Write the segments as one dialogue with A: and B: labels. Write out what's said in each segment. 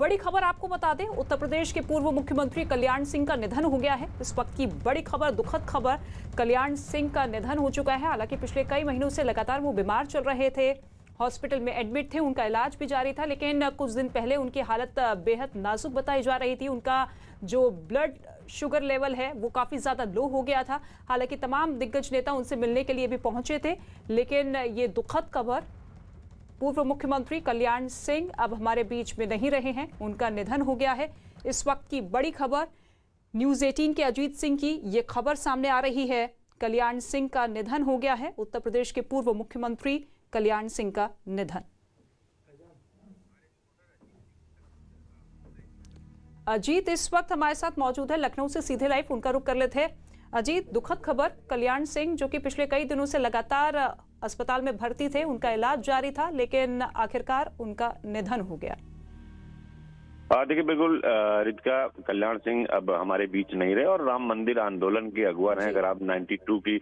A: बड़ी खबर आपको बता दें, उत्तर प्रदेश के पूर्व मुख्यमंत्री कल्याण सिंह का निधन हो गया है। इस वक्त की बड़ी खबर, दुखद खबर, कल्याण सिंह का निधन हो चुका है। हालांकि पिछले कई महीनों से लगातार वो बीमार चल रहे थे, हॉस्पिटल में एडमिट थे, उनका इलाज भी जारी था, लेकिन कुछ दिन पहले उनकी हालत बेहद नाजुक बताई जा रही थी। उनका जो ब्लड शुगर लेवल है वो काफ़ी ज़्यादा लो हो गया था। हालांकि तमाम दिग्गज नेता उनसे मिलने के लिए भी पहुंचे थे, लेकिन ये दुखद खबर, पूर्व मुख्यमंत्री कल्याण सिंह अब हमारे बीच में नहीं रहे हैं, उनका निधन हो गया है। इस वक्त की बड़ी खबर, न्यूज़ 18 के अजीत सिंह की ये खबर सामने आ रही है, कल्याण सिंह का निधन हो गया है। उत्तर प्रदेश के पूर्व मुख्यमंत्री कल्याण सिंह का निधन। अजीत इस वक्त हमारे साथ मौजूद है, लखनऊ से सीधे लाइव उनका रुख कर लेते हैं। अजीत, दुखद खबर, कल्याण सिंह जो कि पिछले कई दिनों से लगातार अस्पताल में भर्ती थे, उनका इलाज जारी था, लेकिन आखिरकार उनका निधन हो गया।
B: देखिए, बिल्कुल रितिका, कल्याण सिंह अब हमारे बीच नहीं रहे और राम मंदिर आंदोलन के अगुआ रहे। अगर आप 92 की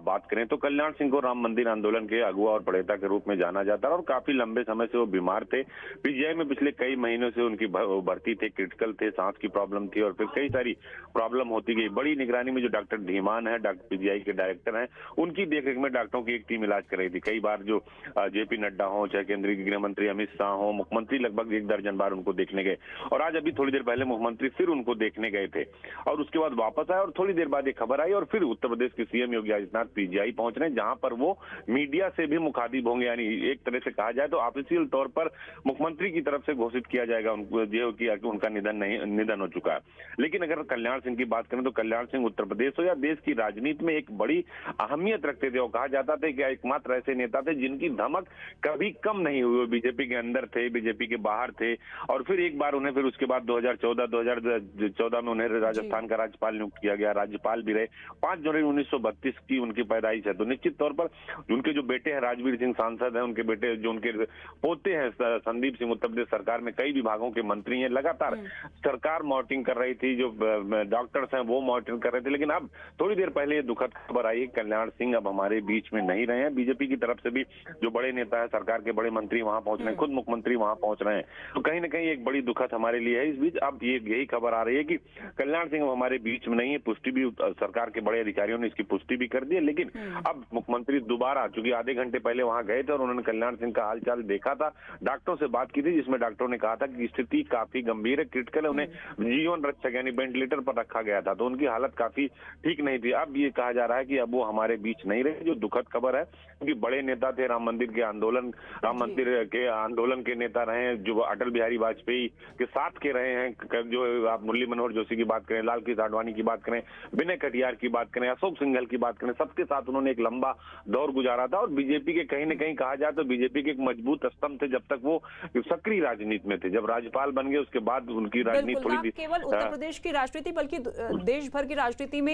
B: बात करें तो कल्याण सिंह को राम मंदिर आंदोलन के अगुआ और प्रणेता के रूप में जाना जाता है और काफी लंबे समय से वो बीमार थे। पीजीआई में पिछले कई महीनों से उनकी भर्ती थे, क्रिटिकल थे, सांस की प्रॉब्लम थी और फिर कई सारी प्रॉब्लम होती गई। बड़ी निगरानी में जो डॉक्टर धीमान है, डॉक्टर पीजीआई के डायरेक्टर हैं, उनकी देखरेख में डॉक्टरों की एक टीम इलाज कर रही थी। कई बार जो जेपी नड्डा हो, चाहे केंद्रीय गृह मंत्री अमित शाह हो, मुख्यमंत्री लगभग 1 दर्जन बार उनको देखने गए और आज अभी थोड़ी देर पहले मुख्यमंत्री फिर उनको देखने गए थे और उसके बाद वापस आए और थोड़ी देर बाद एक खबर आई और फिर उत्तर प्रदेश के सीएम योगी आदित्यनाथ पीजीआई पहुंच रहे हैं, जहां पर वो मीडिया से भी मुखातिब होंगे। यानी एक तरह से कहा जाए तो ऑफिशियल तौर पर मुख्यमंत्री की तरफ से घोषित किया जाएगा उनको कि उनका निधन हो चुका है। लेकिन अगर कल्याण सिंह की बात करें तो कल्याण सिंह उत्तर प्रदेश हो या देश की राजनीति में एक बड़ी अहमियत रखते थे और कहा जाता था कि एकमात्र ऐसे नेता थे जिनकी धमक कभी कम नहीं हुई। बीजेपी के अंदर थे, बीजेपी के बाहर थे और फिर एक बार उन्हें फिर उसके बाद 2014 में उन्हें राजस्थान का राज्यपाल नियुक्त किया गया, राज्यपाल भी रहे। 5 जनवरी 1932 की उनकी पैदाइश है। तो निश्चित तौर पर उनके जो बेटे हैं राजवीर सिंह सांसद हैं, उनके बेटे जो उनके पोते हैं संदीप सिंह उत्तर प्रदेश सरकार में कई विभागों के मंत्री हैं। लगातार सरकार मॉनिटरिंग कर रही थी, जो डॉक्टर्स हैं वो मॉनिटरिंग कर रहे थे। लेकिन अब थोड़ी देर पहले दुखद खबर आई, कल्याण सिंह अब हमारे बीच में नहीं रहे हैं। बीजेपी की तरफ से भी जो बड़े नेता है, सरकार के बड़े मंत्री वहां पहुंच रहे हैं, खुद मुख्यमंत्री वहां पहुंच रहे हैं। तो कहीं ना कहीं एक बड़ी दुखद हमारे लिए है। इस बीच अब यही खबर आ रही है कि कल्याण सिंह हमारे बीच में नहीं है। पुष्टि भी सरकार के बड़े अधिकारियों ने इसकी पुष्टि भी कर दी है। लेकिन अब मुख्यमंत्री दोबारा, चूंकि आधे घंटे पहले वहां गए थे और उन्होंने कल्याण सिंह का हालचाल देखा था, डॉक्टरों से बात की थी, जिसमें डॉक्टरों ने कहा था कि स्थिति काफी गंभीर है, क्रिटिकल है, उन्हें जीवन रक्षक यानी वेंटिलेटर पर रखा गया था, तो उनकी हालत काफी ठीक नहीं थी। अब ये कहा जा रहा है कि अब वो हमारे बीच नहीं रहे, जो दुखद खबर है, क्योंकि बड़े नेता थे, राम मंदिर के आंदोलन के नेता रहे, जो अटल बिहारी वाजपेयी के साथ के रहे हैं। जो आप मुरली मनोहर जोशी की बात करें, लाल कृष्ण आडवाणी की बात करें, विनय कटियार की बात करें, अशोक सिंघल की बात करें, सबके साथ उन्होंने एक लंबा दौर गुजारा था और बीजेपी के कहीं न कहीं कहा जाए तो बीजेपी के एक मजबूत स्तंभ थे जब तक वो सक्रिय राजनीति में थे। जब राज्यपाल बन गए उसके बाद उनकी राजनीति थोड़ी
A: केवल उत्तर प्रदेश की राजनीति बल्कि देश भर की राजनीति में